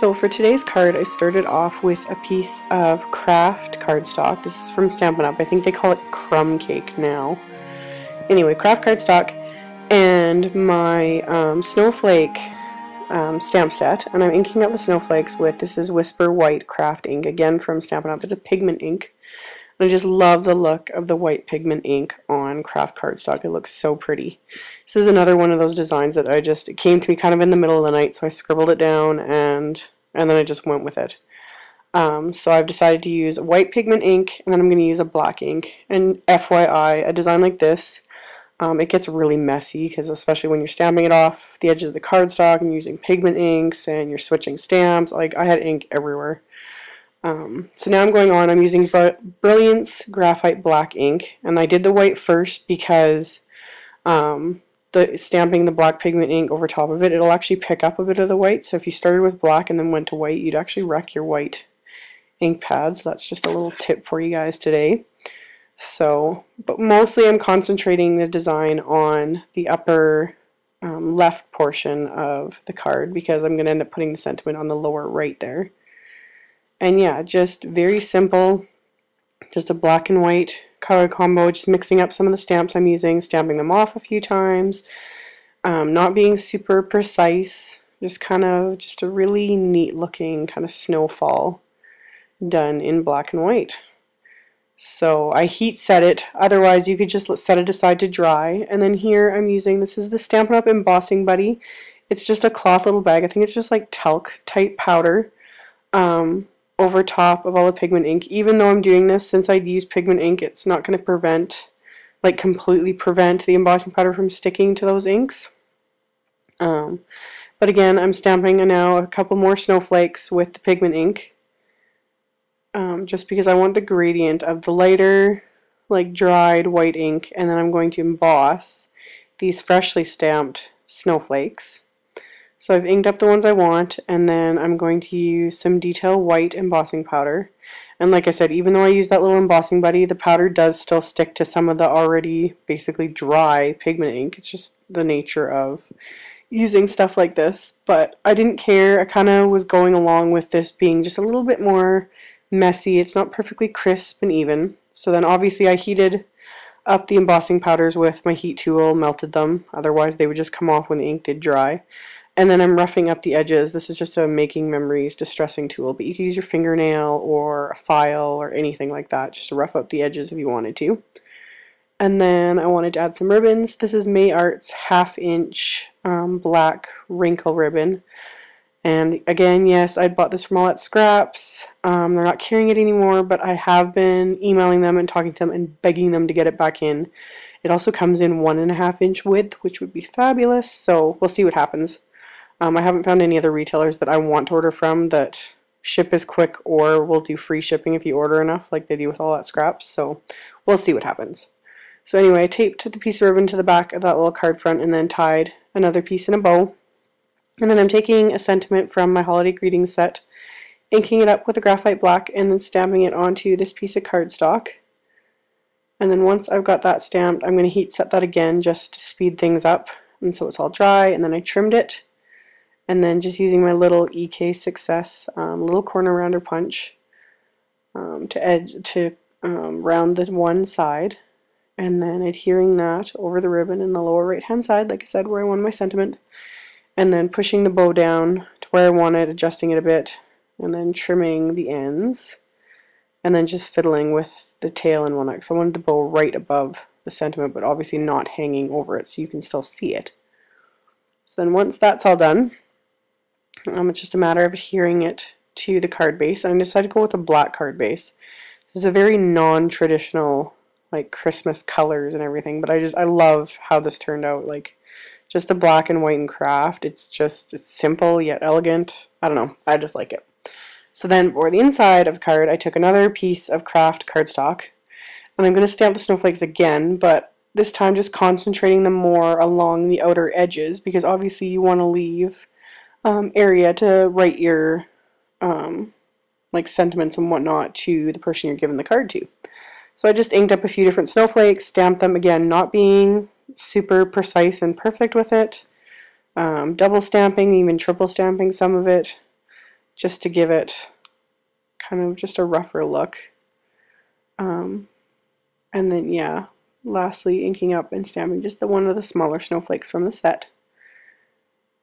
So for today's card, I started off with a piece of Kraft cardstock. This is from Stampin' Up. I think they call it crumb cake now. Anyway, Kraft cardstock and my Snowflake stamp set, and I'm inking up the snowflakes with, this is Whisper White Kraft ink, again from Stampin' Up. It's a pigment ink. And I just love the look of the white pigment ink on Kraft cardstock. It looks so pretty. This is another one of those designs that it came to me kind of in the middle of the night, so I scribbled it down and then I just went with it. So I've decided to use white pigment ink, and then I'm going to use a black ink. And FYI, a design like this, it gets really messy, because especially when you're stamping it off the edges of the cardstock and using pigment inks and you're switching stamps, like I had ink everywhere. So now I'm using Brilliance Graphite Black ink, and I did the white first because stamping the black pigment ink over top of it, it'll actually pick up a bit of the white. So if you started with black and then went to white, you'd actually wreck your white ink pads. So that's just a little tip for you guys today. So, but mostly I'm concentrating the design on the upper left portion of the card, because I'm going to end up putting the sentiment on the lower right there. And yeah, just very simple, just a black and white color combo, just mixing up some of the stamps I'm using, stamping them off a few times, not being super precise, just a really neat looking kind of snowfall done in black and white. So I heat set it, otherwise you could just set it aside to dry. And then here I'm using, this is the Stampin' Up Embossing Buddy. It's just a cloth little bag. I think it's just like talc type powder over top of all the pigment ink. Even though I'm doing this, since I use pigment ink, it's not going to completely prevent the embossing powder from sticking to those inks. But again, I'm stamping now a couple more snowflakes with the pigment ink, just because I want the gradient of the lighter, like dried white ink, and then I'm going to emboss these freshly stamped snowflakes. So I've inked up the ones I want, and then I'm going to use some detail white embossing powder. And like I said, even though I use that little embossing buddy, the powder does still stick to some of the already basically dry pigment ink. It's just the nature of using stuff like this. But I didn't care. I kind of was going along with this being just a little bit more messy. It's not perfectly crisp and even. So then obviously I heated up the embossing powders with my heat tool, melted them. Otherwise they would just come off when the ink did dry. And then I'm roughing up the edges. This is just a Making Memories distressing tool, but you can use your fingernail or a file or anything like that just to rough up the edges if you wanted to. And then I wanted to add some ribbons. This is AmyR's 1/2 inch black wrinkle ribbon. And again, yes, I bought this from All That Scraps. They're not carrying it anymore, but I have been emailing them and talking to them and begging them to get it back in. It also comes in 1.5 inch width, which would be fabulous, so we'll see what happens. I haven't found any other retailers that I want to order from that ship as quick or will do free shipping if you order enough, like they do with All That Scraps, so we'll see what happens. So anyway, I taped the piece of ribbon to the back of that little card front and then tied another piece in a bow. And then I'm taking a sentiment from my holiday greetings set, inking it up with a graphite black, and then stamping it onto this piece of cardstock. And then once I've got that stamped, I'm going to heat set that again just to speed things up, and so it's all dry. And then I trimmed it. And then just using my little EK Success little corner rounder punch to round the one side, and then adhering that over the ribbon in the lower right hand side, like I said, where I want my sentiment, and then pushing the bow down to where I want it, adjusting it a bit, and then trimming the ends, and then just fiddling with the tail and whatnot, because I wanted the bow right above the sentiment, but obviously not hanging over it so you can still see it. So then once that's all done, it's just a matter of adhering it to the card base. And I decided to go with a black card base. This is a very non-traditional, like Christmas colors and everything, but I love how this turned out. Like just the black and white and Kraft. It's simple yet elegant. I don't know. I just like it. So then for the inside of the card, I took another piece of Kraft cardstock, and I'm going to stamp the snowflakes again, but this time just concentrating them more along the outer edges, because obviously you want to leave area to write your like sentiments and whatnot to the person you're giving the card to. So I just inked up a few different snowflakes, stamped them again, not being super precise and perfect with it, double stamping, even triple stamping some of it, just to give it kind of just a rougher look. And then yeah, lastly inking up and stamping just one of the smaller snowflakes from the set.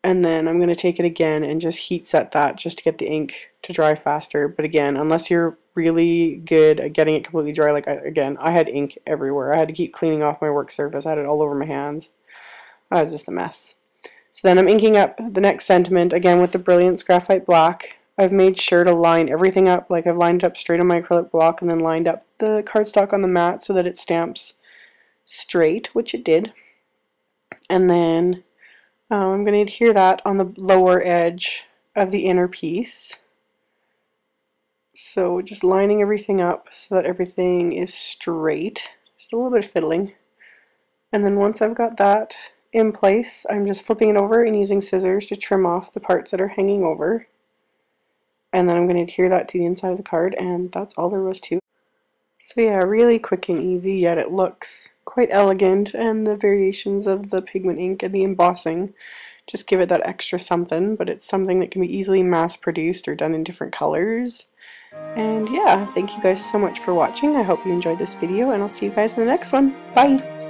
And then I'm going to take it again and just heat set that just to get the ink to dry faster. But again, unless you're really good at getting it completely dry, like I had ink everywhere. I had to keep cleaning off my work surface. I had it all over my hands. I was just a mess. So then I'm inking up the next sentiment again with the Brilliance Graphite Black. I've made sure to line everything up, like I've lined up straight on my acrylic block and then lined up the cardstock on the mat so that it stamps straight, which it did. And then I'm going to adhere that on the lower edge of the inner piece. So just lining everything up so that everything is straight. Just a little bit of fiddling. And then once I've got that in place, I'm just flipping it over and using scissors to trim off the parts that are hanging over. And then I'm going to adhere that to the inside of the card, and that's all there was to it. So yeah, really quick and easy, yet it looks quite elegant, and the variations of the pigment ink and the embossing just give it that extra something, but it's something that can be easily mass produced or done in different colors. And yeah, thank you guys so much for watching. I hope you enjoyed this video, and I'll see you guys in the next one. Bye!